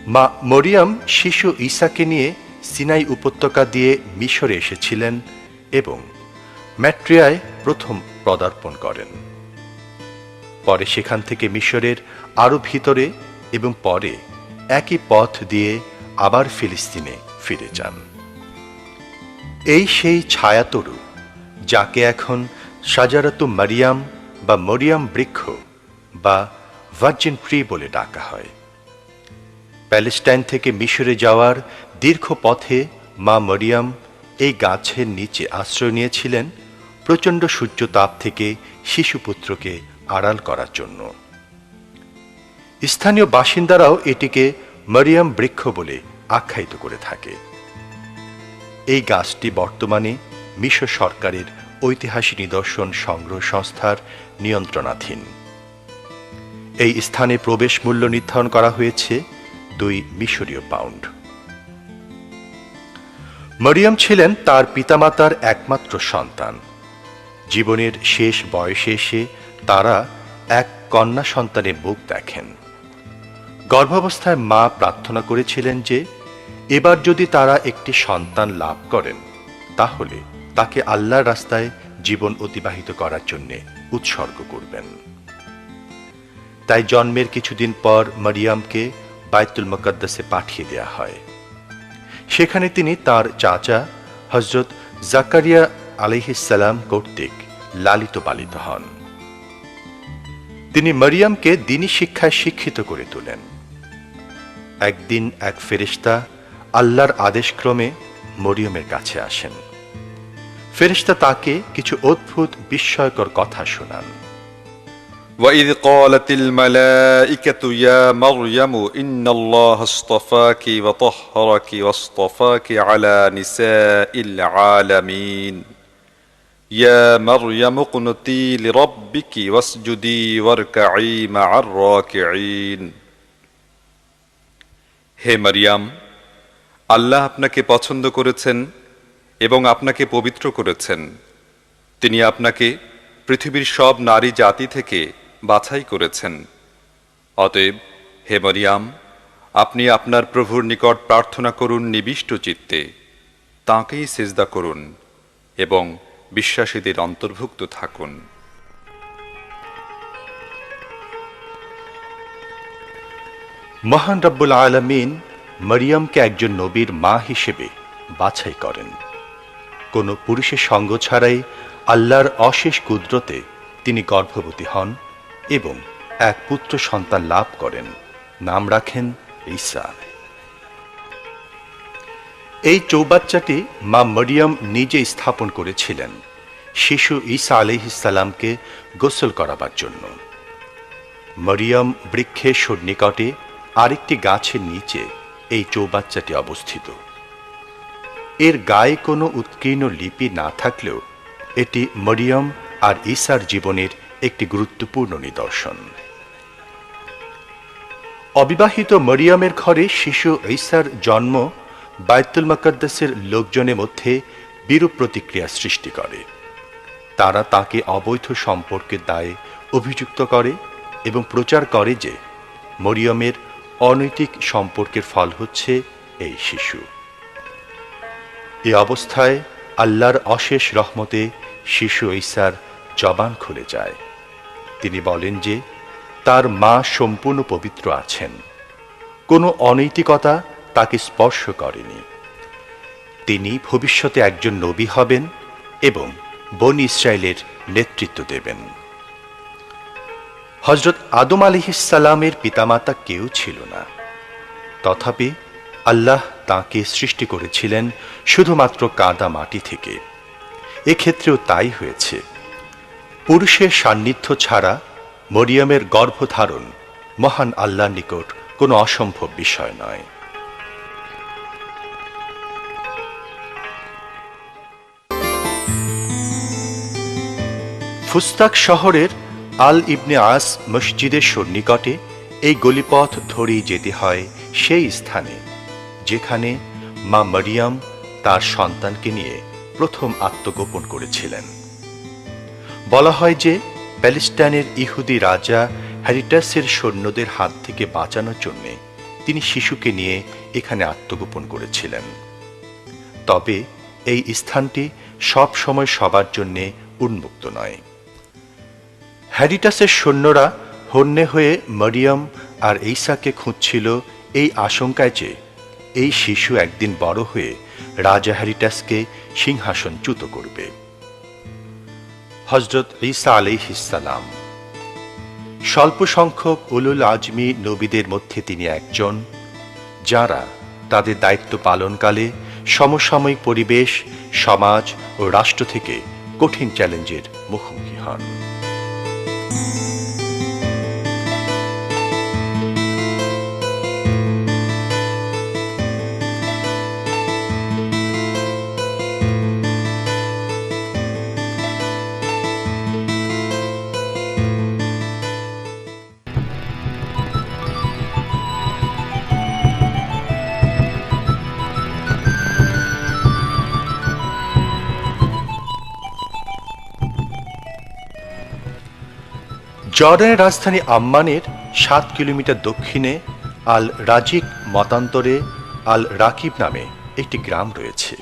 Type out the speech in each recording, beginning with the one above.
মা মরিয়ম শিশু ঈসাকে নিয়ে সিনাই উপত্যকা দিয়ে মিশরে এসেছিলেন এবং ম্যাট্রিয়ায় প্রথম পদার্পণ করেন। পরে সেখান থেকে মিশরের আরো ভিতরে এবং পরে একই পথ দিয়ে আবার ফিলিস্তিনে ফিরে যান। এই সেই ছায়াতরু যাকে এখন সাজারাতু মারিয়াম বা মরিয়াম বৃক্ষ বা ভার্জিন ট্রি বলে ডাকা হয়। প্যালেস্টাইন থেকে মিশরে যাওয়ার দীর্ঘ পথে মা মরিয়াম এই গাছের নিচে আশ্রয় নিয়েছিলেন প্রচণ্ড সূর্যতাপ থেকে শিশুপুত্রকে আড়াল করার জন্য। স্থানীয় বাসিন্দারাও এটিকে মরিয়াম বৃক্ষ বলে আখ্যায়িত করে থাকে। এই গাছটি বর্তমানে মিশর সরকারের ঐতিহাসিক নিদর্শন সংগ্রহ সংস্থার নিয়ন্ত্রণাধীন। এই স্থানে প্রবেশ মূল্য নির্ধারণ করা হয়েছে 2 মিশরীয় পাউন্ড। মরিয়ম ছিলেন তার পিতামাতার একমাত্র সন্তান। জীবনের শেষ বয়সে এসে তারা এক কন্যা সন্তানের মুখ দেখেন। গর্ভাবস্থায় মা প্রার্থনা করেছিলেন যে এবার যদি তারা একটি সন্তান লাভ করেন তাহলে তাকে আল্লাহর রাস্তায় জীবন অতিবাহিত করার জন্য উৎসর্গ করবেন। তাই জন্মের কিছুদিন পর মরিয়মকে বাইতুল মুকদ্দাসে পাঠিয়ে দেয়া হয়। সেখানে তিনি তার চাচা হযরত জাকারিয়া আলাইহিস সালাম কর্তৃক লালিত পালিত হন। তিনি মরিয়মকে দ্বীনি শিক্ষায় শিক্ষিত করে তোলেন। একদিন এক ফেরেশতা আল্লাহর আদেশক্রমে মরিয়মের কাছে আসেন। ফেরেশতা তাকে কিছু অদ্ভুত বিস্ময়কর কথা শোনান। وَإِذْ قَالَتِ الْمَلَائِكَةُ يَا مَرْيَمُ إِنَّ اللَّهَ اصْطَفَاكِ وَطَهَّرَكِ وَاصْطَفَاكِ عَلَى نِسَاءِ الْعَالَمِينَ يَا مَرْيَمُ اقْنُتِي لِرَبِّكِ وَاسْجُدِي وَارْكَعِي مَعَ الرَّاكِعِينَ। হে মারিয়াম, আল্লাহ আপনাকে পছন্দ করেছেন এবং আপনাকে পবিত্র করেছেন। তিনি আপনাকে পৃথিবীর সব নারী জাতি থেকে বাছাই করেছেন। অতএব হে মারিয়াম, আপনি আপনার প্রভুর নিকট প্রার্থনা করুন নিবিষ্ট চিত্তে, তাঁকেই সিজদা করুন এবং বিশ্বাসীদের অন্তর্ভুক্ত থাকুন। মহান রব্বুল আলামিন মরিয়মকে একজন নবীর মা হিসেবে বাছাই করেন। কোনো পুরুষের সঙ্গ ছাড়াই আল্লাহর অশেষ কুদরতে তিনি গর্ভবতী হন এবং এক পুত্র সন্তান লাভ করেন। নাম রাখেন ঈসা। এই চৌবাচ্চাটি মা মরিয়ম নিজে স্থাপন করেছিলেন শিশু ঈসা আলাইহিস সালামকে গোসল করাবার জন্য। মরিয়ম বৃক্ষের সন্নিকটে আরেকটি গাছের নিচে এই চৌবাচ্চাটি অবস্থিত। এর গায়ে কোনো উৎকীর্ণ লিপি না থাকলেও এটি মরিয়ম আর ঈসার জীবনের একটি গুরুত্বপূর্ণ নিদর্শন। অবিবাহিত মরিয়মের ঘরে শিশু ঈসার জন্ম বাইতুল মুকদ্দাসের লোকজনের মধ্যে বিরূপ প্রতিক্রিয়া সৃষ্টি করে। তারা তাকে অবৈধ সম্পর্কের দায়ে অভিযুক্ত করে এবং প্রচার করে যে মরিয়মের অনৈতিক সম্পর্কের ফল হচ্ছে এই শিশু। এ অবস্থায় আল্লাহর অশেষ রহমতে শিশু ঈসার জবান খুলে যায়। তিনি বলেন যে তার মা সম্পূর্ণ পবিত্র আছেন, কোনো অনৈতিকতা তাকে স্পর্শ করেনি। তিনি ভবিষ্যতে একজন নবী হবেন এবং বনী ইসরায়েলের নেতৃত্ব দেবেন। হযরত আদম আলাইহিস সালামের পিতামাতা কেউ ছিল না, তথাপি আল্লাহ তাকে সৃষ্টি করেছিলেন শুধুমাত্র কাদা মাটি থেকে। এক্ষেত্রেও তাই হয়েছে। পুরুষের সান্নিধ্য ছাড়া মরিয়মের গর্ভধারণ মহান আল্লাহর নিকট কোনো অসম্ভব বিষয় নয়। ফুস্তাক শহরের আল ইবনে আস মসজিদের সন্নিকটে এই গলিপথ ধরেই যেতে হয় সেই স্থানে যেখানে মা মরিয়ম তার সন্তানকে নিয়ে প্রথম আত্মগোপন করেছিলেন। বলা হয় যে প্যালেস্টাইনের ইহুদি রাজা হ্যারিটাসের সৈন্যদের হাত থেকে বাঁচানোর জন্য তিনি শিশুকে নিয়ে এখানে আত্মগোপন করেছিলেন। তবে এই স্থানটি সব সময় সবার জন্য উন্মুক্ত নয়। হ্যারিটাসের সৈন্যরা হন্যে হয়ে মরিয়ম আর ঈসাকে খুঁজছিল এই আশঙ্কায় যে এই শিশু একদিন বড় হয়ে রাজা হ্যারিটাসকে সিংহাসনচ্যুত করবে। হযরত ঈসা আলাইহিস সালাম স্বল্প সংখ্যক উলুল আজমি নবীদের মধ্যে তিনি একজন, যারা তাদের দায়িত্ব পালনকালে সমসাময়িক পরিবেশ, সমাজ ও রাষ্ট্র থেকে কঠিন চ্যালেঞ্জের মুখোমুখি হন। জর্ডানের রাজধানী আম্মানের 7 কিলোমিটার দক্ষিণে আল রাজিক মতান্তরে আল রাকিব নামে একটি গ্রাম রয়েছে।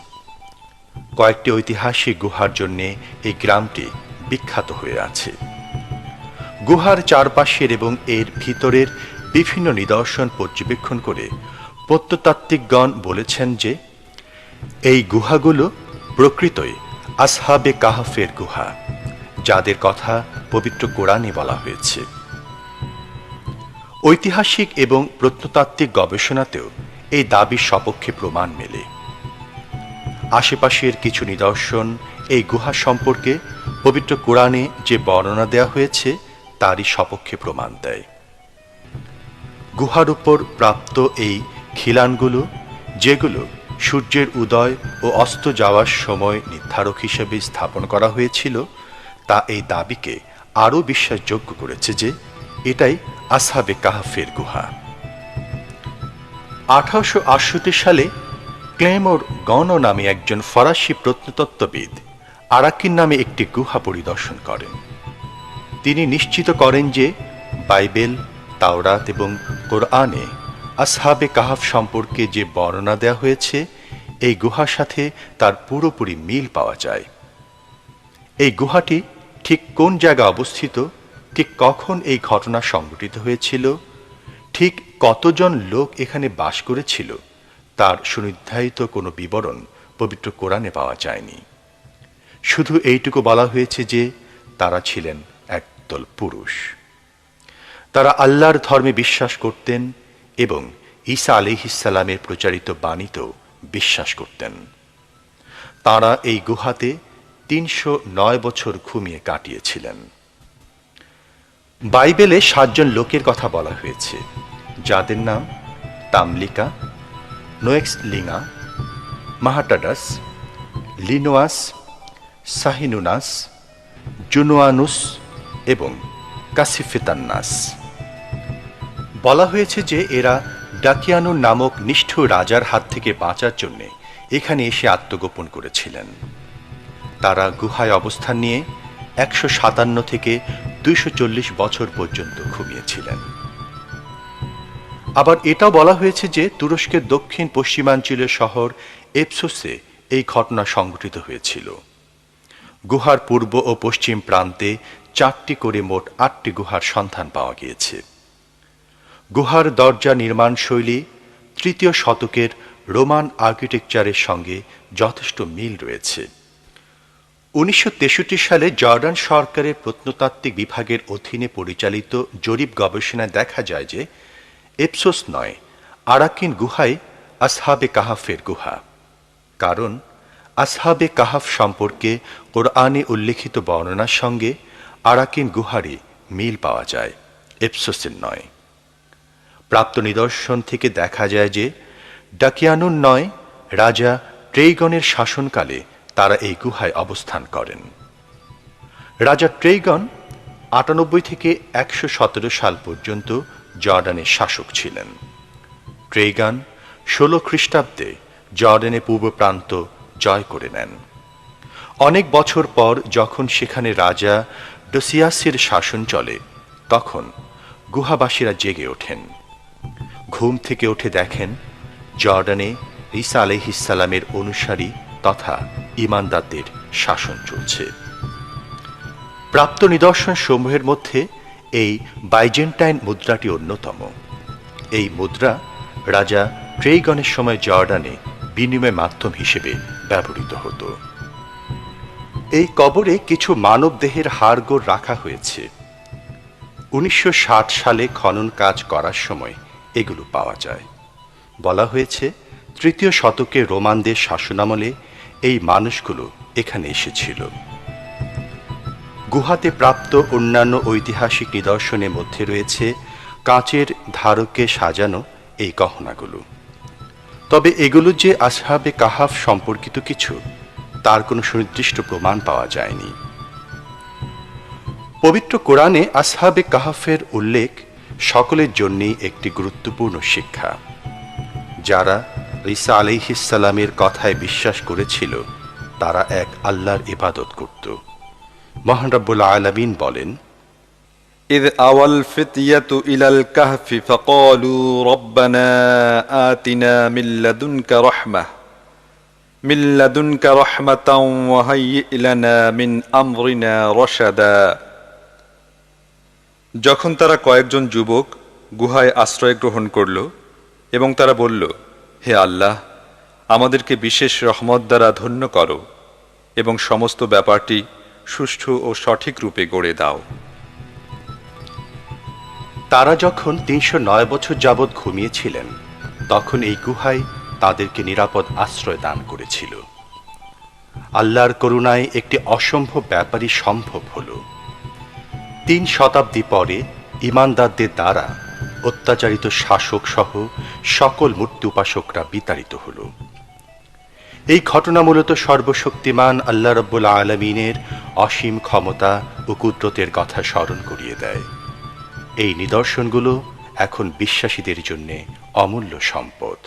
কয়েকটি ঐতিহাসিক গুহার জন্য এই গ্রামটি বিখ্যাত হয়ে আছে। গুহার চারপাশের এবং এর ভিতরের বিভিন্ন নিদর্শন পর্যবেক্ষণ করে প্রত্নতাত্ত্বিকগণ বলেছেন যে এই গুহাগুলো প্রকৃতই আসহাবে কাহফের গুহা, যাদের কথা পবিত্র কোরআনে বলা হয়েছে। ঐতিহাসিক এবং প্রত্নতাত্ত্বিক গবেষণাতেও এই দাবির সপক্ষে প্রমাণ মেলে। আশেপাশের কিছু নিদর্শন এই গুহা সম্পর্কে পবিত্র কোরআনে যে বর্ণনা দেওয়া হয়েছে তারই সপক্ষে প্রমাণ দেয়। গুহার উপর প্রাপ্ত এই খিলানগুলো, যেগুলো সূর্যের উদয় ও অস্ত যাওয়ার সময় নির্ধারক হিসেবে স্থাপন করা হয়েছিল, তা এই দাবিকে আরও বিশ্বাসযোগ্য করেছে যে এটাই আসহাবে কাহফের গুহা। 1868 সালে ক্লেমোর গনো নামে একজন ফরাসি প্রত্নতত্ত্ববিদ আরাকিন নামে একটি গুহা পরিদর্শন করেন। তিনি নিশ্চিত করেন যে বাইবেল, তাওরাত এবং কোরআনে আসহাবে কাহফ সম্পর্কে যে বর্ণনা দেওয়া হয়েছে এই গুহার সাথে তার পুরোপুরি মিল পাওয়া যায়। এই গুহাটি ঠিক কোন জায়গায় অবস্থিত, ঠিক কখন এই ঘটনা সংঘটিত হয়েছিল, ঠিক কতজন লোক এখানে বাস করেছিল, তার সুনির্ধারিত কোনো বিবরণ পবিত্র কোরআনে পাওয়া যায়নি। শুধু এইটুকু বলা হয়েছে যে তারা ছিলেন একদল পুরুষ। তারা আল্লাহর ধর্মে বিশ্বাস করতেন এবং ঈসা আলাইহিস সালামের প্রচারিত বাণীতেও বিশ্বাস করতেন। তারা এই গুহাতে 309 বছর ঘুমিয়ে কাটিয়েছিলেন। বাইবেলে 7 জন লোকের কথা বলা হয়েছে, যাদের নাম তামলিকা, নোয়েক্সলিঙা, মাহাটাডাস, লিনোয়াস, সাহিনুনাস, জুনুয়ানুস এবং কাসিফেতান্নাস। বলা হয়েছে যে এরা ডাকিয়ানুর নামক নিষ্ঠুর রাজার হাত থেকে বাঁচার জন্য এখানে এসে আত্মগোপন করেছিলেন। তারা গুহায় অবস্থান নিয়ে 157 থেকে 240 বছর পর্যন্ত ঘুমিয়েছিলেন। আবার এটাও বলা হয়েছে যে তুরস্কের দক্ষিণ পশ্চিমাঞ্চলের শহর এফসোসে এই ঘটনা সংঘটিত হয়েছিল। গুহার পূর্ব ও পশ্চিম প্রান্তে 4টি করে মোট 8টি গুহার সন্ধান পাওয়া গিয়েছে। গুহার দরজা নির্মাণ শৈলী 3য় শতকের রোমান আর্কিটেকচারের সঙ্গে যথেষ্ট মিল রয়েছে। 1963 সালে জর্ডান সরকারের প্রত্নতাত্ত্বিক বিভাগের অধীনে পরিচালিত জরিপ গবেষণায় দেখা যায় যে এফসোস নয়, আরাকিন গুহাই আসহাবে কাহাফের গুহা। কারণ আসহাবে কাহাফ সম্পর্কে কোরআনে উল্লিখিত বর্ণনার সঙ্গে আরাকিন গুহারই মিল পাওয়া যায়, এফসোসের নয়। প্রাপ্ত নিদর্শন থেকে দেখা যায় যে ডাকিয়ানুন নয়, রাজা ট্রেইগনের শাসনকালে তারা এই গুহায় অবস্থান করেন। রাজা ট্রেইগন 98 থেকে 117 সাল পর্যন্ত জর্ডানের শাসক ছিলেন। ট্রেইগন 16 খ্রিস্টাব্দে জর্ডানের পূর্ব প্রান্ত জয় করে নেন। অনেক বছর পর যখন সেখানে রাজা ডোসিয়াসের শাসন চলে, তখন গুহাবাসীরা জেগে ওঠেন। ঘুম থেকে উঠে দেখেন জর্ডানে ঈসা আলাইহিসসালামের অনুসারী তথা ঈমানদারদের শাসন চলছে। প্রাপ্ত নিদর্শন সমূহের মধ্যে এই বাইজেন্টাইন মুদ্রাটি অন্যতম। এই মুদ্রা রাজা ট্রেইগনের সময় জর্ডানে বিনিময় মাধ্যম হিসেবে ব্যবহৃত হতো। এই কবরে কিছু মানব দেহের হাড়গোড় রাখা হয়েছে। 1960 সালে খনন কাজ করার সময় এগুলো পাওয়া যায়। বলা হয়েছে 3য় শতকে রোমানদের শাসনামলে এই মানুষগুলো এখানে এসেছিল। গুহাতে প্রাপ্ত অন্যান্য ঐতিহাসিক নিদর্শনের মধ্যে রয়েছে কাঁচের ধারকে সাজানো এই গহনাগুলো। তবে এগুলো যে আসহাবে কাহাফ সম্পর্কিত কিছু, তার কোনো সুনির্দিষ্ট প্রমাণ পাওয়া যায়নি। পবিত্র কোরআনে আসহাবে কাহাফের উল্লেখ সকলের জন্যই একটি গুরুত্বপূর্ণ শিক্ষা। যারা ঈসা আলাইহিসসালামের কথায় বিশ্বাস করেছিল তারা এক আল্লাহর ইবাদত করত। মহান রব্বুল আলামিন বলেন, إذ أوى الفتية إلى الكهف فقالوا ربنا آتنا من لدنك رحمة وهيئ لنا من أمرنا رشدا। যখন তারা কয়েকজন যুবক গুহায় আশ্রয় গ্রহণ করল এবং তারা বলল, হে আল্লাহ, আমাদেরকে বিশেষ রহমত দ্বারা ধন্য করো এবং সমস্ত ব্যাপারটি সুষ্ঠু ও সঠিক রূপে গড়ে দাও। তারা যখন 309 বছর যাবৎ ঘুমিয়েছিলেন তখন এই গুহায় তাদেরকে নিরাপদ আশ্রয় দান করেছিল। আল্লাহর করুণায় একটি অসম্ভব ব্যাপারই সম্ভব হল। 3 শতাব্দী পরে ঈমানদারদের দ্বারা অত্যাচারিত শাসক সহ সকল মূর্তি উপাসকরা বিতাড়িত হল। এই ঘটনা মূলত সর্বশক্তিমান আল্লাহ রাব্বুল আলামিনের অসীম ক্ষমতা ও কুদরতের কথা স্মরণ করিয়ে দেয়। এই নিদর্শনগুলো এখন বিশ্বাসীদের জন্য অমূল্য সম্পদ।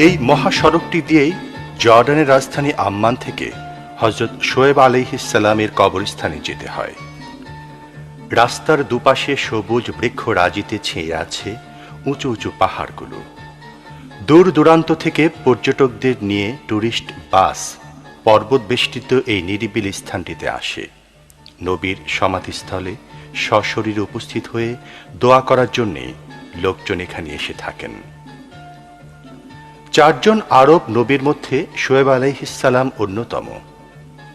এই মহাসড়কটি দিয়েই জর্ডানের রাজধানী আম্মান থেকে হযরত শোয়েব আলাইহিসসালামের কবরস্থানে যেতে হয়। রাস্তার দুপাশে সবুজ বৃক্ষরাজিতে ছেয়ে আছে উঁচু উঁচু পাহাড়গুলো। দূর দূরান্ত থেকে পর্যটকদের নিয়ে টুরিস্ট বাস পর্বত বেষ্টিত এই নিরিবিলি স্থানটিতে আসে। নবীর সমাধিস্থলে সশরীরে উপস্থিত হয়ে দোয়া করার জন্যে লোকজন এখানে এসে থাকেন। 4 জন আরব নবীর মধ্যে শোয়েব আলাইহিসসালাম অন্যতম।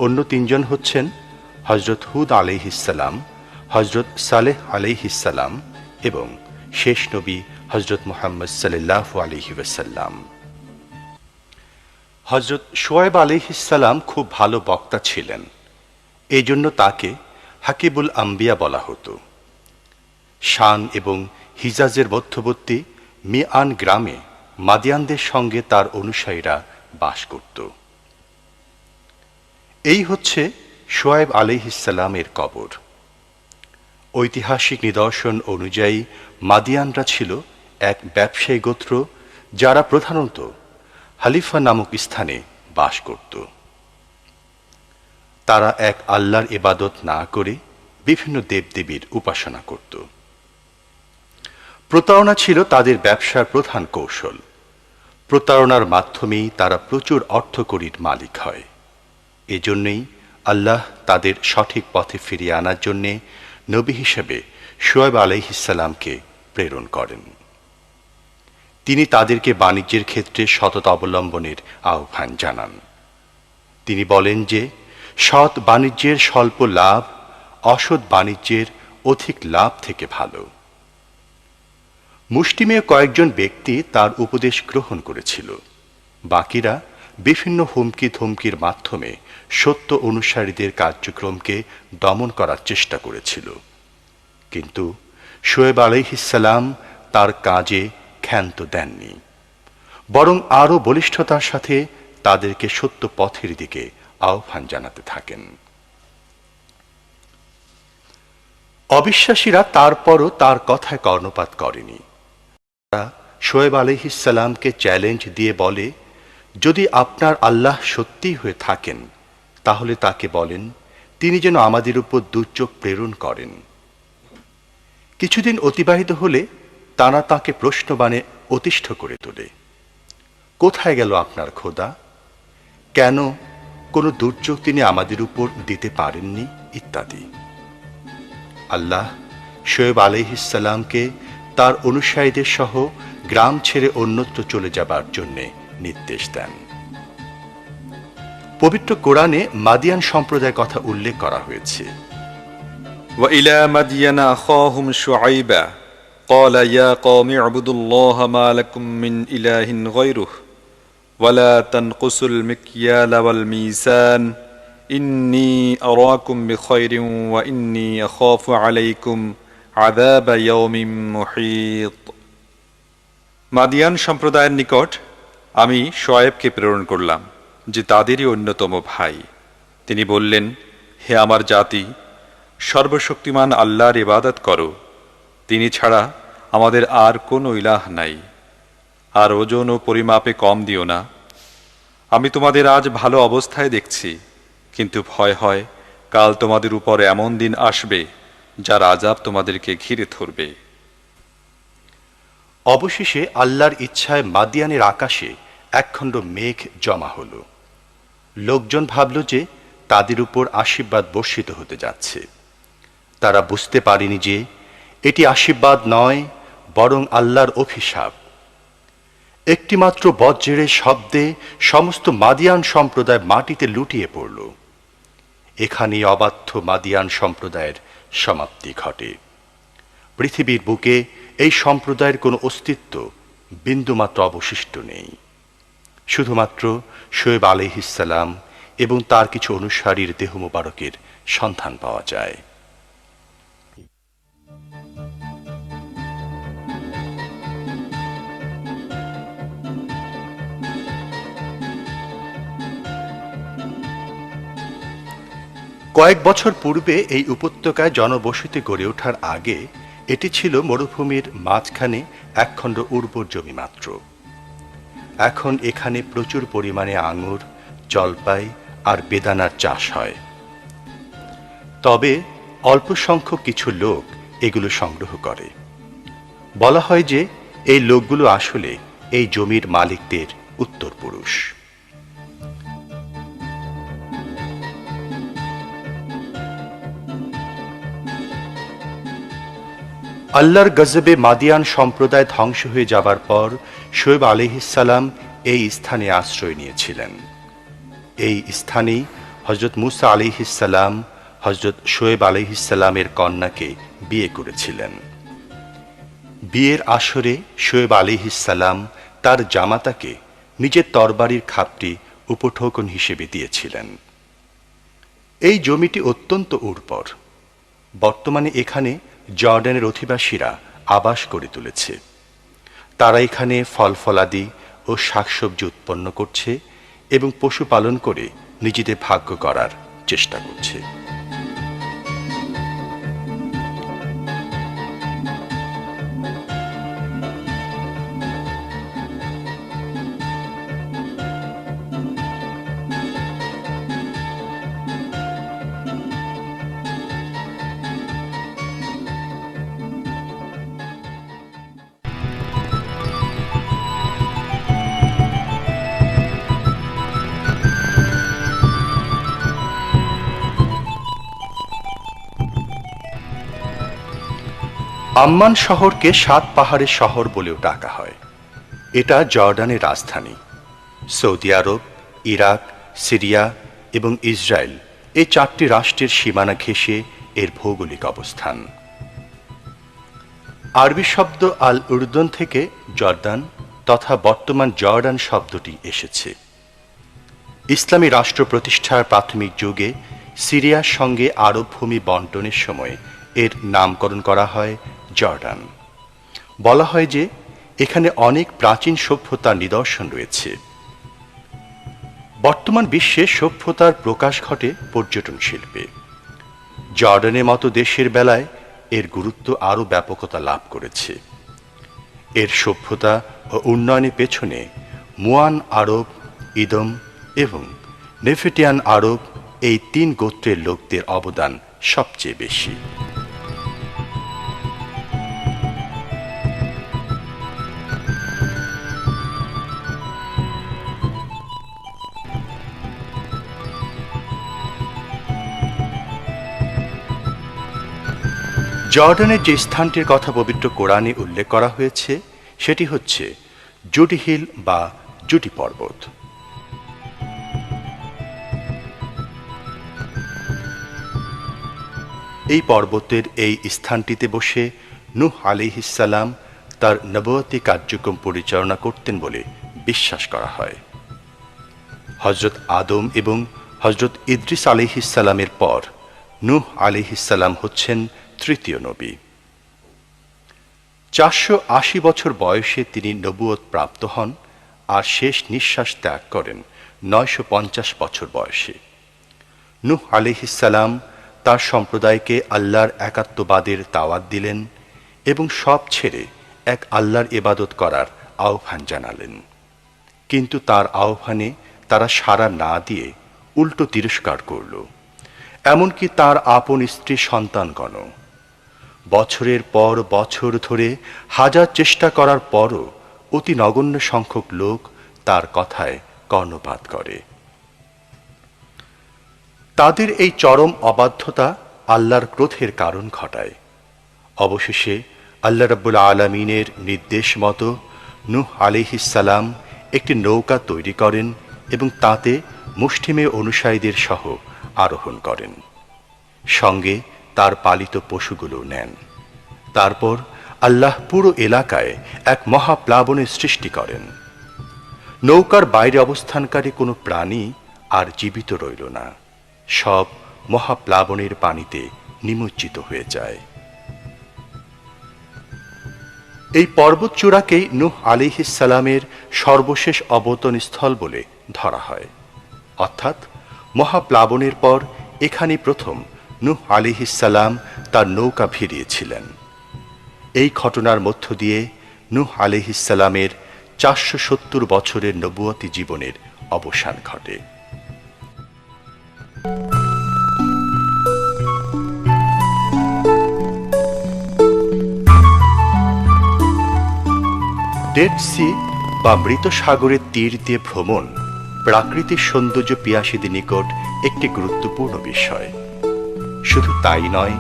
অন্য 3 জন হচ্ছেন হযরত হুদ আলাইহিসসালাম, হযরত সালেহ আলাইহিসসালাম এবং শেষ নবী হযরত মুহাম্মদ সাল্লাল্লাহু আলাইহি ওয়াসাল্লাম। হযরত শোয়েব আলাইহিসসালাম খুব ভালো বক্তা ছিলেন। এই জন্য তাকে হাকিবুল আম্বিয়া বলা হতো। শান এবং হিজাজের মধ্যবর্তী মিআন গ্রামে মাদিয়ানদের সঙ্গে তার অনুসারীরা বাস করত। এই হচ্ছে শোয়েব আলাইহিসসালামের কবর। ঐতিহাসিক নিদর্শন অনুযায়ী মাদিয়ানরা ছিল এক ব্যবসায়ী গোত্র যারা প্রধানত হালিফা নামক স্থানে বাস করত। তারা এক আল্লাহর ইবাদত না করে বিভিন্ন দেবদেবীর উপাসনা করত। প্রতারণা ছিল তাদের ব্যবসার প্রধান কৌশল। প্রতারণার মাধ্যমেই তারা প্রচুর অর্থকড়ির মালিক হয়। এজন্যই আল্লাহ তাদের সঠিক পথে ফিরিয়ে আনার জন্যে নবী হিসেবে শোয়েব আলাইহিসসালামকে প্রেরণ করেন। তিনি তাদেরকে বাণিজ্যের ক্ষেত্রে সততা অবলম্বনের আহ্বান জানান। তিনি বলেন যে সৎ বাণিজ্যের স্বল্প লাভ অসৎ বাণিজ্যের অধিক লাভ থেকে ভালো। মুষ্টিমেয় কয়েকজন ব্যক্তি তার উপদেশ গ্রহণ করেছিল। বাকিরা বিভিন্ন হুমকি ধমকির মাধ্যমে সত্য অনুসারীদের কার্যক্রমকে দমন করার চেষ্টা করেছিল। কিন্তু শোয়েব আলাইহিসসালাম তার কাজে ক্ষান্ত দেননি, বরং আরও বলিষ্ঠতার সাথে তাদেরকে সত্য পথের দিকে আহ্বান জানাতে থাকেন। অবিশ্বাসীরা তারপরও তার কথায় কর্ণপাত করেনি। তারা শোয়েব আলাইহিসসালামকে চ্যালেঞ্জ দিয়ে বলে, যদি আপনার আল্লাহ সত্যি হয়ে থাকেন তাহলে তাকে বলেন তিনি যেন আমাদের উপর দুর্যোগ প্রেরণ করেন। কিছুদিন অতিবাহিত হলে তারা তাকে প্রশ্নবাণে অতিষ্ঠ করে তোলে, কোথায় গেল আপনার খোদা? কেন কোনো দুর্যোগ তিনি আমাদের উপর দিতে পারেননি ইত্যাদি। আল্লাহ শোয়েব আলাইহিসসালামকে তার অনুসারীদের সহ গ্রাম ছেড়ে অন্যত্র চলে যাবার জন্য নির্দেশ দেন। পবিত্র কোরআনে মাদিয়ান সম্প্রদায়ের কথা উল্লেখ করা হয়েছে। وإلى مدين أخاهم شعيبا قال يا قوم اعبدوا الله ما لكم من إله غيره ولا تنقصوا المكيال والميزان إني أراكم بخير وإني أخاف عليكم عذاب يوم محيط। মাদিয়ান সম্প্রদায়ের নিকট আমি শোয়েবকে প্রেরণ করলাম, যে তাদেরই অন্যতম ভাই। তিনি বললেন, হে আমার জাতি, সর্বশক্তিমান আল্লাহর ইবাদত করো, তিনি ছাড়া আমাদের আর কোনো ইলাহ নাই। আর ওজন ও পরিমাপে কম দিও না। আমি তোমাদের আজ ভালো অবস্থায় দেখছি, কিন্তু ভয় হয় কাল তোমাদের উপর এমন দিন আসবে যার আযাব তোমাদেরকে ঘিরে ধরবে। অবশেষে আল্লাহর ইচ্ছায় মাদিয়ানের আকাশে একখণ্ড মেঘ জমা হল। লোকজন ভাবল যে তাদের উপর আশীর্বাদ বর্ষিত হতে যাচ্ছে। তারা বুঝতে পারেনি যে এটি আশীর্বাদ নয়, বরং আল্লাহর অভিশাপ। একটিমাত্র বজ্রের শব্দে সমস্ত মাদিয়ান সম্প্রদায় মাটিতে লুটিয়ে পড়ল। এখানেই অবাধ্য মাদিয়ান সম্প্রদায়ের সমাপ্তি ঘটে। পৃথিবীর বুকে এই সম্প্রদায়ের কোনো অস্তিত্ব বিন্দুমাত্র অবশিষ্ট নেই। শুধুমাত্র শোয়েব আলাইহিসসালাম এবং তার কিছু অনুসারীর দেহ মোবারকের সন্ধান পাওয়া যায়। কয়েক বছর পূর্বে এই উপত্যকায় জনবসতি গড়ে ওঠার আগে এটি ছিল মরুভূমির মাঝখানে একখণ্ড উর্বর জমি মাত্র। এখন এখানে প্রচুর পরিমাণে আঙুর, জলপাই আর বেদানার চাষ হয়। তবে অল্প সংখ্যক কিছু লোক এগুলো সংগ্রহ করে। বলা হয় যে এই লোকগুলো আসলে এই জমির মালিকদের উত্তরপুরুষ। আল্লাহর গজবে মাদিয়ান সম্প্রদায় ধ্বংস হয়ে যাবার পর শোয়েব আলাইহিসসালাম এই স্থানে আশ্রয় নিয়েছিলেন। এই স্থানেই হযরত মুসা আলাইহিসসালাম হযরত শোয়েব আলাইহিসসালামের কন্যাকে বিয়ে করেছিলেন। বিয়ের আসরে শোয়েব আলাইহিসসালাম তার জামাতাকে নিজের তরবারির খাপটি উপঢৌকন হিসেবে দিয়েছিলেন। এই জমিটি অত্যন্ত উর্বর। বর্তমানে এখানে জর্ডানের অধিবাসীরা আবাস গড়ে তুলেছে। তারা এখানে ফল ফলাদি ও শাকসবজি উৎপন্ন করছে এবং পশুপালন করে নিজেদের ভাগ্য করার চেষ্টা করছে। আম্মান শহরকে 7 পাহাড়ের শহর বলেও ডাকা হয়। এটা জর্ডানের রাজধানী। সৌদি আরব, ইরাক, সিরিয়া এবং ইসরায়েল এই 4টি রাষ্ট্রের সীমানা ঘেঁষে এর ভৌগোলিক অবস্থান। আরবি শব্দ আল উর্দুন থেকে জর্দান তথা বর্তমান জর্ডান শব্দটি এসেছে। ইসলামী রাষ্ট্র প্রতিষ্ঠার প্রাথমিক যুগে সিরিয়ার সঙ্গে আরব ভূমি বন্টনের সময় এর নামকরণ করা হয় জর্ডান। বলা হয় যে এখানে অনেক প্রাচীন সভ্যতার নিদর্শন রয়েছে। বর্তমান বিশ্বে সভ্যতার প্রকাশ ঘটে পর্যটন শিল্পে। জর্ডানের মতো দেশের বেলায় এর গুরুত্ব আরও ব্যাপকতা লাভ করেছে। এর সভ্যতা ও উন্নয়নের পেছনে মুয়ান আরব, ইদম এবং নেফেটিয়ান আরব এই 3 গোত্রের লোকদের অবদান সবচেয়ে বেশি। জর্ডানের যে স্থানটির কথা পবিত্র কোরআনে উল্লেখ করা হয়েছে সেটি হচ্ছে জুডি হিল বা জুডি পর্বত। এই পর্বতের এই স্থানটিতে বসে নূহ আলাইহিস সালাম তার নবুয়তি কার্যক্রম পরিচালনা করতেন বলে বিশ্বাস করা হয়। হযরত আদম এবং হযরত ইদ্রিস আলাইহিস সালামের পর নূহ আলাইহিস সালাম হচ্ছেন তৃতীয় নবী। 480 বছর বয়সে তিনি নবুয়ত প্রাপ্ত হন আর শেষ নিঃশ্বাস ত্যাগ করেন 950 বছর বয়সে। নূহ আলাইহিস সালাম তার সম্প্রদায়কে আল্লাহর একাত্মবাদের দাওয়াত দিলেন এবং সব ছেড়ে এক আল্লাহর ইবাদত করার আহ্বান জানালেন। কিন্তু তার আহ্বানে তারা সাড়া না দিয়ে উল্টো তিরস্কার করল, এমনকি তার আপন স্ত্রী সন্তানগণ। বছরের পর বছর ধরে হাজার চেষ্টা করার পরও অতি নগণ্য সংখ্যক লোক তার কথায় কর্ণপাত করে। তাদের এই চরম অবাধ্যতা আল্লাহর ক্রোধের কারণ ঘটায়। অবশেষে আল্লাহ রাব্বুল আলামিনের নির্দেশ মতো নূহ আলাইহিস সালাম একটি নৌকা তৈরি করেন এবং তাতে মুষ্টিমেয় অনুসারীদের সহ আরোহণ করেন। সঙ্গে তার পালিত পশুগুলো নেন। তারপর আল্লাহ পুরো এলাকায় এক মহাপ্লাবনের সৃষ্টি করেন। নৌকার বাইরে অবস্থানকারী কোনো প্রাণী আর জীবিত রইল না, সব মহাপ্লাবনের পানিতে নিমজ্জিত হয়ে যায়। এই পর্বত চূড়াকেই নূহ আলাইহিস সালামের সর্বশেষ অবতরণ স্থল বলে ধরা হয়। অর্থাৎ মহাপ্লাবনের পর এখানে প্রথম নূহ আলাইহিস সালাম তার নৌকা ভিড়িয়েছিলেন। এই ঘটনার মধ্য দিয়ে নূহ আলাইহিস সালামের 470 বছরের নবুয়তি জীবনের অবসান ঘটে। ডেড সি বা মৃত সাগরের তীর দিয়ে ভ্রমণ প্রাকৃতিক সৌন্দর্য পিয়াসীদের নিকট একটি গুরুত্বপূর্ণ বিষয়। শুধু তাই নয়,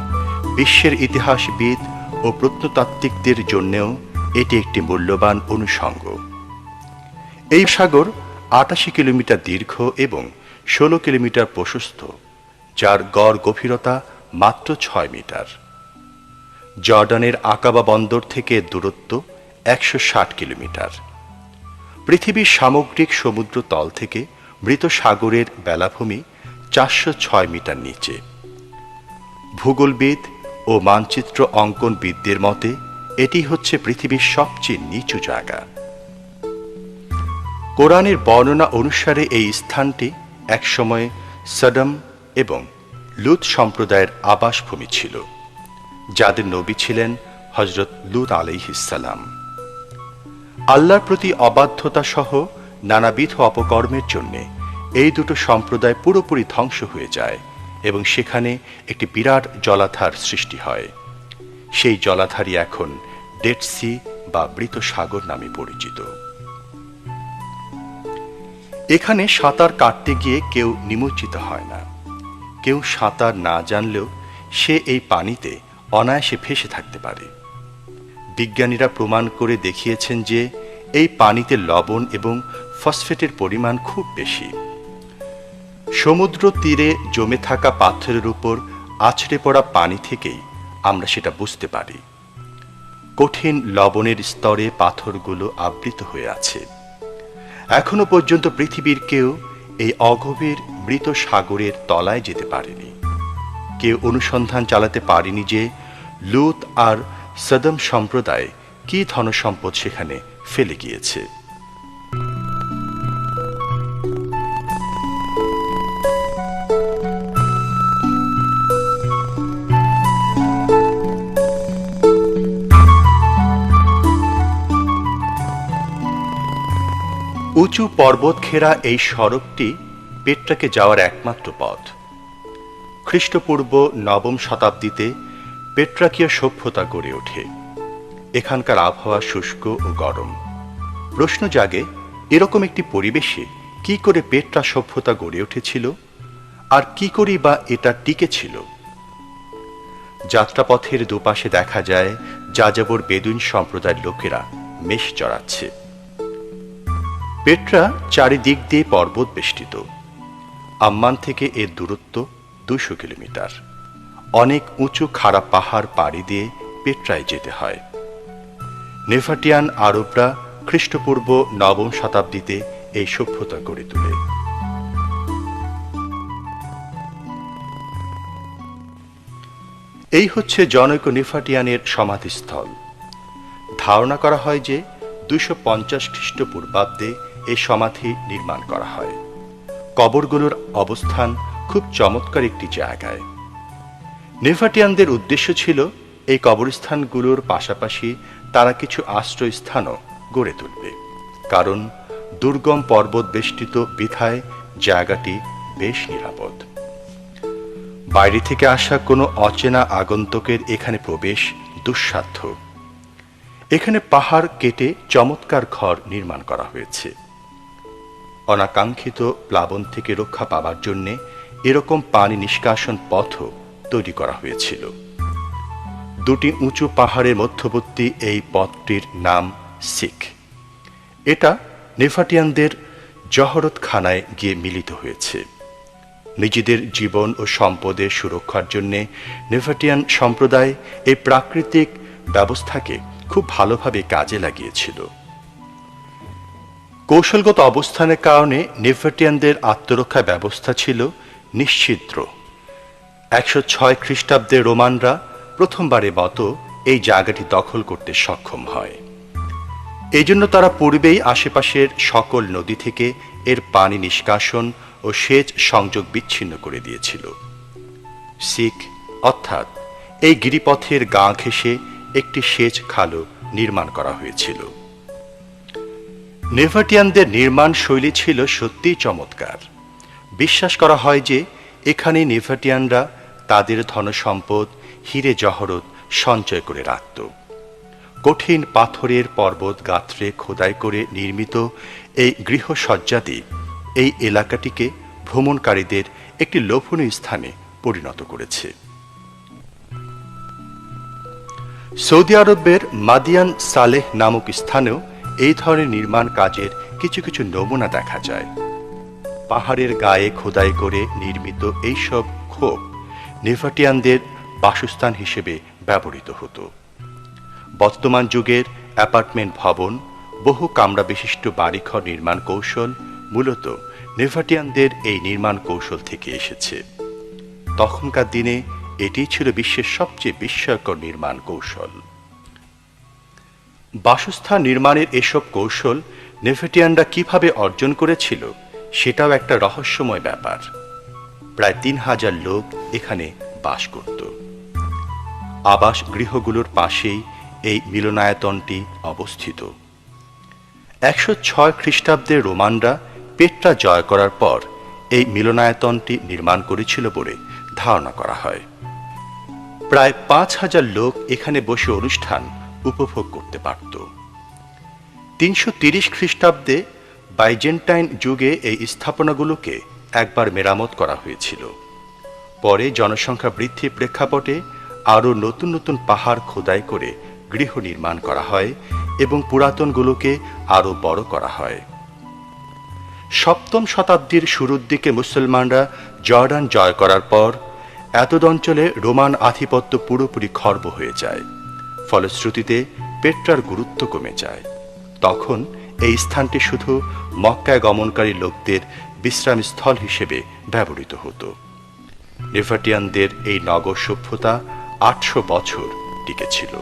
বিশ্বের ইতিহাসবিদ ও প্রত্নতাত্ত্বিকদের জন্যেও এটি একটি মূল্যবান অনুষঙ্গ। এই সাগর 88 কিলোমিটার দীর্ঘ এবং 16 কিলোমিটার প্রশস্ত, যার গড় গভীরতা মাত্র 6 মিটার। জর্ডানের আকাবা বন্দর থেকে দূরত্ব 160 কিলোমিটার। পৃথিবীর সামগ্রিক সমুদ্র তল থেকে মৃত সাগরের বেলাভূমি 406 মিটার নিচে। ভূগোলবিদ ও মানচিত্র অঙ্কনবিদদের মতে এটি হচ্ছে পৃথিবীর সবচেয়ে নিচু জায়গা। কোরআনের বর্ণনা অনুসারে এই স্থানটি একসময় সদম এবং লুত সম্প্রদায়ের আবাসভূমি ছিল, যাদের নবী ছিলেন হযরত লুত আলাইহিস সালাম। আল্লাহর প্রতি অবাধ্যতা সহ নানাবিধ অপকর্মের জন্য এই দুটো সম্প্রদায় পুরোপুরি ধ্বংস হয়ে যায় এবং সেখানে একটি বিরাট জলাধার সৃষ্টি হয়। সেই জলাধারই এখন ডেড সি বা মৃত সাগর নামে পরিচিত। এখানে সাঁতার কাটতে গিয়ে কেউ নিমজ্জিত হয় না। কেউ সাঁতার না জানলেও সে এই পানিতে অনায়াসে ভেসে থাকতে পারে। বিজ্ঞানীরা প্রমাণ করে দেখিয়েছেন যে এই পানিতে লবণ এবং ফসফেটের পরিমাণ খুব বেশি। সমুদ্র তীরে জমে থাকা পাথরের উপর আছড়ে পড়া পানি থেকেই আমরা সেটা বুঝতে পারি। কঠিন লবণের স্তরে পাথরগুলো আবৃত হয়ে আছে। এখনো পর্যন্ত পৃথিবীর কেউ এই অগভীর মৃত সাগরের তলায় যেতে পারেনি। কেউ অনুসন্ধান চালাতে পারেনি যে লুত আর সদম সম্প্রদায় কি ধনসম্পদ সেখানে ফেলে গিয়েছে। উঁচু পর্বত ঘেরা এই সড়কটি পেট্রাকে যাওয়ার একমাত্র পথ। খ্রিস্টপূর্ব নবম শতাব্দীতে পেট্রাকীয় সভ্যতা গড়ে ওঠে। এখানকার আবহাওয়া শুষ্ক ও গরম। প্রশ্ন জাগে, এরকম একটি পরিবেশে কি করে পেট্রা সভ্যতা গড়ে উঠেছিল, আর কি করেই বা এটা টিকেছিল? যাত্রাপথের দুপাশে দেখা যায় যাযাবর বেদুইন সম্প্রদায়ের লোকেরা মেষ চড়াচ্ছে। পেট্রা চারিদিক দিয়ে পর্বত বেষ্টিত। আম্মান থেকে এর দূরত্ব 200 কিলোমিটার। অনেক উঁচু খাড়া পাহাড় পাড়ি দিয়ে পেট্রায় যেতে হয়। নেফাটিয়ান আরবরা খ্রিস্টপূর্ব নবম শতাব্দীতে এই সভ্যতা গড়ে তোলে। এই হচ্ছে জনৈক নেফাটিয়ানের সমাধিস্থল। ধারণা করা হয় যে 250 খ্রিস্টপূর্বাব্দে এই সমাধি নির্মাণ করা হয়। কবরগুলোর অবস্থান খুব চমৎকার একটি জায়গায়। নেফাটিয়ানদের উদ্দেশ্য ছিল এই কবরস্থানগুলোর পাশাপাশি তারা কিছু আশ্রয়স্থানও গড়ে তুলবে, কারণ দুর্গম পর্বত বেষ্টিত বিধায় জায়গাটি বেশ নিরাপদ। বাইরে থেকে আসা কোনো অচেনা আগন্তুকের এখানে প্রবেশ দুঃসাধ্য। এখানে পাহাড় কেটে চমৎকার ঘর নির্মাণ করা হয়েছে। অনাকাঙ্ক্ষিত প্লাবন থেকে রক্ষা পাবার জন্য এরকম পানি নিষ্কাশন পথও তৈরি করা হয়েছিল। দুটি উঁচু পাহাড়ের মধ্যবর্তী এই পথটির নাম সিখ। এটা নেফাটিয়ানদের জহরতখানায় গিয়ে মিলিত হয়েছে। নিজেদের জীবন ও সম্পদের সুরক্ষার জন্য নেফাটিয়ান সম্প্রদায় এই প্রাকৃতিক ব্যবস্থাকে খুব ভালোভাবে কাজে লাগিয়েছিল। কৌশলগত অবস্থানের কারণে নেফাটিয়ানদের আত্মরক্ষা ব্যবস্থা ছিল নিশ্ছিদ্র। 106 খ্রিস্টাব্দে রোমানরা প্রথমবারের মতো এই জায়গাটি দখল করতে সক্ষম হয়। এই জন্য তারা পূর্বেই আশেপাশের সকল নদী থেকে এর পানি নিষ্কাশন ও সেচ সংযোগ বিচ্ছিন্ন করে দিয়েছিল। সিখ অর্থাৎ এই গিরিপথের গা ঘেঁষে একটি সেচ খালও নির্মাণ করা হয়েছিল। নেফাটিয়ানদের নির্মাণ শৈলী ছিল সত্যিই চমৎকার। বিশ্বাস করা হয় যে এখানে নেফাটিয়ানরা তাদের ধনসম্পদ হিরে জহরত সঞ্চয় করে রাখত। কঠিন পাথরের পর্বত গাত্রে খোদাই করে নির্মিত এই গৃহসজ্জাদি এই এলাকাটিকে ভ্রমণকারীদের একটি লোভনীয় স্থানে পরিণত করেছে। সৌদি আরবের মাদিয়ান সালেহ নামক স্থানেও এই ধরনের নির্মাণ কাজের কিছু কিছু নমুনা দেখা যায়। পাহাড়ের গায়ে খোদাই করে নির্মিত এইসব খোপ নেফাটিয়ানদের বাসস্থান হিসেবে ব্যবহৃত হতো। বর্তমান যুগের অ্যাপার্টমেন্ট ভবন, বহু কামরা বিশিষ্ট বাড়িঘর নির্মাণ কৌশল মূলত নেফাটিয়ানদের এই নির্মাণ কৌশল থেকে এসেছে। তখনকার দিনে এটি ছিল বিশ্বের সবচেয়ে বিস্ময়কর নির্মাণ কৌশল। বাসস্থান নির্মাণের এসব কৌশল নেফাটিয়ানরা কিভাবে অর্জন করেছিল সেটাও একটা রহস্যময় ব্যাপার। প্রায় 3000 লোক এখানে বাস করত। আবাস গৃহগুলোর পাশেই এই মিলনায়তনটি অবস্থিত। 106 খ্রিস্টাব্দে রোমানরা পেট্রা জয় করার পর এই মিলনায়তনটি নির্মাণ করেছিল বলে ধারণা করা হয়। প্রায় 5000 লোক এখানে বসে অনুষ্ঠান উপভোগ করতে পারত। 330 খ্রিস্টাব্দে বাইজেন্টাইন যুগে এই স্থাপনাগুলোকে একবার মেরামত করা হয়েছিল। পরে জনসংখ্যা বৃদ্ধির প্রেক্ষাপটে আরও নতুন নতুন পাহাড় খোদাই করে গৃহ নির্মাণ করা হয় এবং পুরাতনগুলোকে আরও বড় করা হয়। 7ম শতাব্দীর শুরুর দিকে মুসলমানরা জর্ডান জয় করার পর এতদ অঞ্চলে রোমান আধিপত্য পুরোপুরি খর্ব হয়ে যায়। ফলশ্রুতিতে পেট্রার গুরুত্ব কমে যায়। তখন এই স্থানটি শুধু মক্কায় গমনকারী লোকদের বিশ্রামস্থল হিসেবে ব্যবহৃত হতো। নেফাটিয়ানদের এই নগর সভ্যতা 800 বছর টিকেছিল।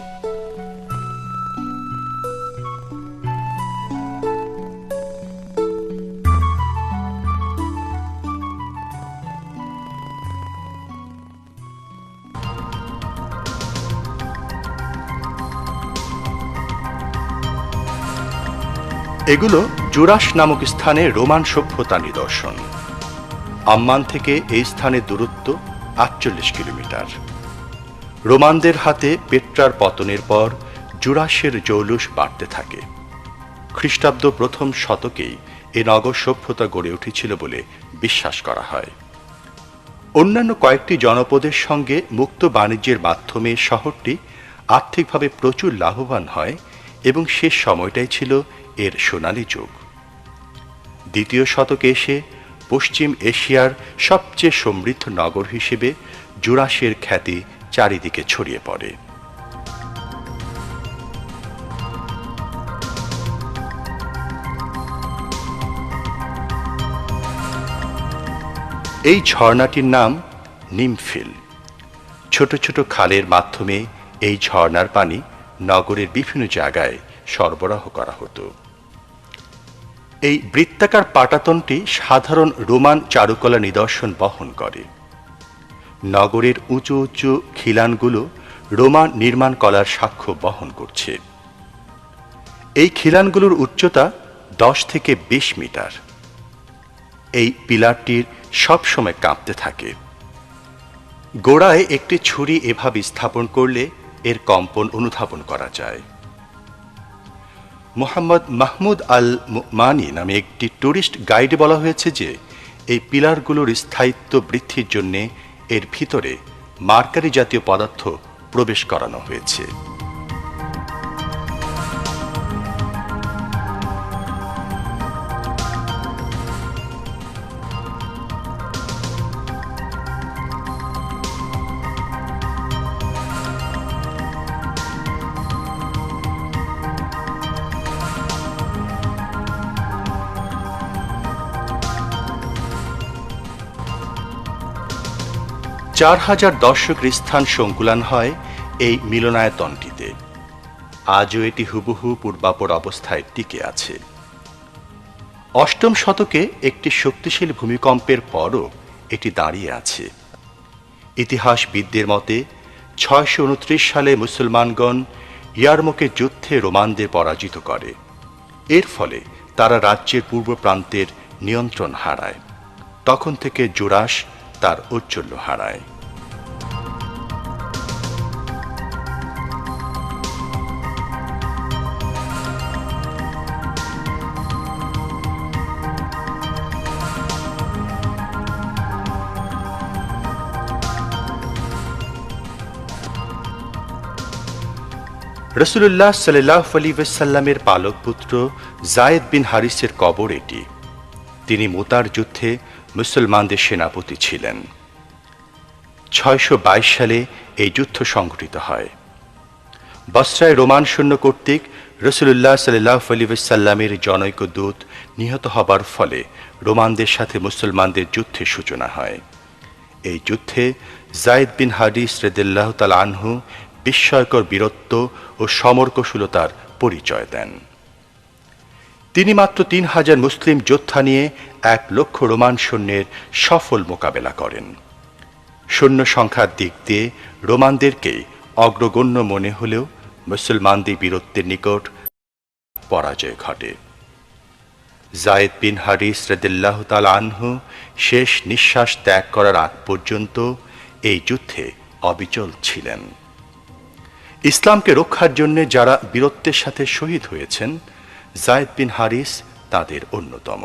এগুলো জুরাস নামক স্থানে রোমান সভ্যতা নিদর্শন। আম্মান থেকে এই স্থানের দূরত্ব 48 কিলোমিটার। রোমানদের হাতে পেট্রার পতনের পর জুরাসের জৌলুস বাড়তে থাকে। খ্রিস্টাব্দ প্রথম শতকেই এ নগর সভ্যতা গড়ে উঠেছিল বলে বিশ্বাস করা হয়। অন্যান্য কয়েকটি জনপদের সঙ্গে মুক্ত বাণিজ্যের মাধ্যমে শহরটি আর্থিকভাবে প্রচুর লাভবান হয় এবং শেষ সময়টাই ছিল এর সোনালী যুগ। দ্বিতীয় শতকে এসে পশ্চিম এশিয়ার সবচেয়ে সমৃদ্ধ নগর হিসেবে জুরাসের খ্যাতি চারিদিকে ছড়িয়ে পড়ে। এই ঝর্ণাটির নাম নিমফিল। ছোট ছোট খালের মাধ্যমে এই ঝর্ণার পানি নগরের বিভিন্ন জায়গায় সরবরাহ করা হতো। এই বৃত্তাকার পাটাতনটি সাধারণ রোমান চারুকলা নিদর্শন বহন করে। নগরের উঁচু উঁচু খিলানগুলো রোমান নির্মাণ কলার সাক্ষ্য বহন করছে। এই খিলানগুলোর উচ্চতা 10 থেকে 20 মিটার। এই পিলারটির সবসময় কাঁপতে থাকে। গোড়ায় একটি ছুরি এভাবে স্থাপন করলে এর কম্পন অনুধাবন করা যায়। মোহাম্মদ মাহমুদ আল মুমানি নামে একটি টুরিস্ট গাইডে বলা হয়েছে যে এই পিলারগুলোর স্থায়িত্ব বৃদ্ধির জন্য এর ভিতরে মার্কারি জাতীয় পদার্থ প্রবেশ করানো হয়েছে। চার হাজার দর্শকের স্থান সংকুলান হয় এই মিলনায়তনটিতে। আজও এটি হুবহু পূর্বাপর অবস্থায় টিকে আছে। অষ্টম শতকে একটি শক্তিশালী ভূমিকম্পের পরও এটি দাঁড়িয়ে আছে। ইতিহাসবিদদের মতে 629 সালে মুসলমানগণ ইয়ারমুকের যুদ্ধে রোমানদের পরাজিত করে। এর ফলে তারা রাজ্যের পূর্ব প্রান্তের নিয়ন্ত্রণ হারায়। তখন থেকে জুরাস তার ঔজ্জ্বল্য হারায়। রাসূলুল্লাহ সাল্লাল্লাহু আলাইহি ওয়াসাল্লামের পালক পুত্র যায়েদ বিন হারিসের কবর এটি। তিনি মুতার যুদ্ধে মুসলমানদের সেনাপতি ছিলেন। 622 সালে এই যুদ্ধ সংঘটিত হয়। বসরায় রোমান সৈন্য কর্তৃক রাসূলুল্লাহ সাল্লাল্লাহু আলাইহি ওয়াসাল্লামের জনৈক দূত নিহত হবার ফলে রোমানদের সাথে মুসলমানদের যুদ্ধের সূচনা হয়। এই যুদ্ধে যায়েদ বিন হারিস রাদিয়াল্লাহু তাআলা আনহু বিস্ময়কর বীরত্ব ও সমরকুশলতার পরিচয় দেন। তিনি মাত্র 3000 মুসলিম যোদ্ধা নিয়ে 1 লক্ষ রোমান সৈন্যের সফল মোকাবেলা করেন। সৈন্য সংখ্যার দিক দিয়ে রোমানদেরকে অগ্রগণ্য মনে হলেও মুসলমানদের বীরত্বের নিকট পরাজয় ঘটে। যায়েদ বিন হারিস রাদিয়াল্লাহু তাআলা আনহু শেষ নিঃশ্বাস ত্যাগ করার আগ পর্যন্ত এই যুদ্ধে অবিচল ছিলেন। ইসলামকে রক্ষার জন্য যারা বীরত্বের সাথে শহীদ হয়েছেন, যায়েদ বিন হারিস তাদের অন্যতম।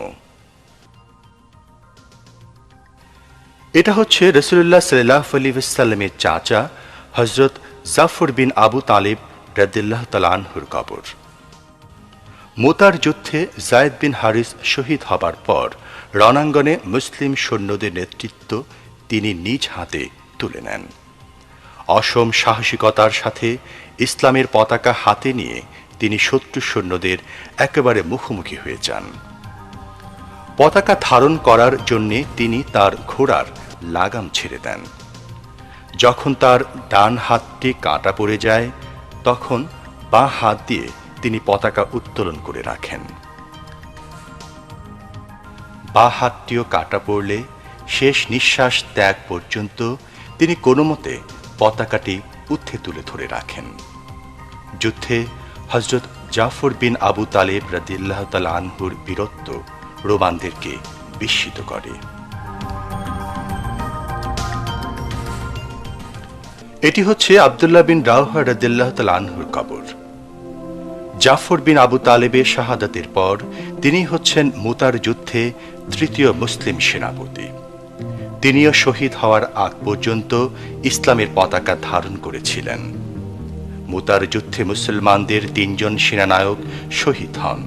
এটা হচ্ছে রাসূলুল্লাহ সাল্লাল্লাহু আলাইহি ওয়াসাল্লামের চাচা হযরত জাফর বিন আবু তালিব রাদিয়াল্লাহু তাআলা আনহুর কবর। মুতার যুদ্ধে যায়েদ বিন হারিস শহীদ হবার পর রণাঙ্গনে মুসলিম সৈন্যদের নেতৃত্ব তিনি নিজ হাতে তুলে নেন। অসম সাহসিকতার সাথে ইসলামের পতাকা হাতে নিয়ে তিনি শত্রু সৈন্যদের একেবারে মুখোমুখি হয়ে যান। পতাকা ধারণ করার জন্যে তিনি তার ঘোড়ার লাগাম ছেড়ে দেন। যখন তার ডান হাতটি কাটা পড়ে যায়, তখন বাঁ হাত দিয়ে তিনি পতাকা উত্তোলন করে রাখেন। বাঁ হাতটিও কাটা পড়লে শেষ নিঃশ্বাস ত্যাগ পর্যন্ত তিনি কোনোমতে পতাকাটি ঊর্ধ্বে তুলে ধরে রাখেন। যুদ্ধে হযরত জাফর বিন আবু তালিব রাদিয়াল্লাহু তাআলা আনহুর বীরত্ব রোমানদেরকে বিস্মিত করে। এটি হচ্ছে আব্দুল্লাহ বিন রাওহা রাদিয়াল্লাহু তাআলা আনহুর কবর। জাফর বিন আবু তালেবের শাহাদাতের পর তিনি হচ্ছেন মুতার যুদ্ধে তৃতীয় মুসলিম সেনাপতি। তিনিও শহীদ হওয়ার আগ পর্যন্ত ইসলামের পতাকা ধারণ করেছিলেন। মুতার যুদ্ধে মুসলমানদের ৩ জন সেনানায়ক শহীদ হন।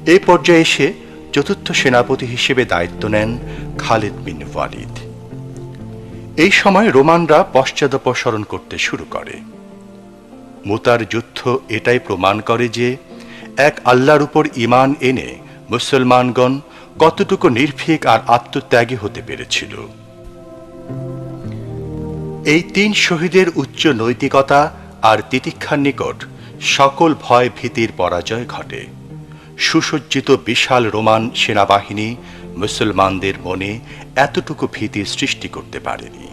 এই পর্যায়ে এসে চতুর্থ সেনাপতি হিসেবে দায়িত্ব নেন খালিদ বিন ওয়ালিদ। এই সময় রোমানরা পশ্চাদপসরণ করতে শুরু করে। মুতার যুদ্ধ এটাই প্রমাণ করে যে এক আল্লাহর উপর ঈমান এনে মুসলমানগণ কতটুকু নির্ভীক আর আত্মত্যাগী হতে পেরেছিল। এই ৩ শহীদের উচ্চ নৈতিকতা আর তিতিক্ষার নিকট সকল ভয় ভীতির পরাজয় ঘটে। সুসজ্জিত বিশাল রোমান সেনাবাহিনী মুসলমানদের মনে এতটুকু ভীতির সৃষ্টি করতে পারেনি।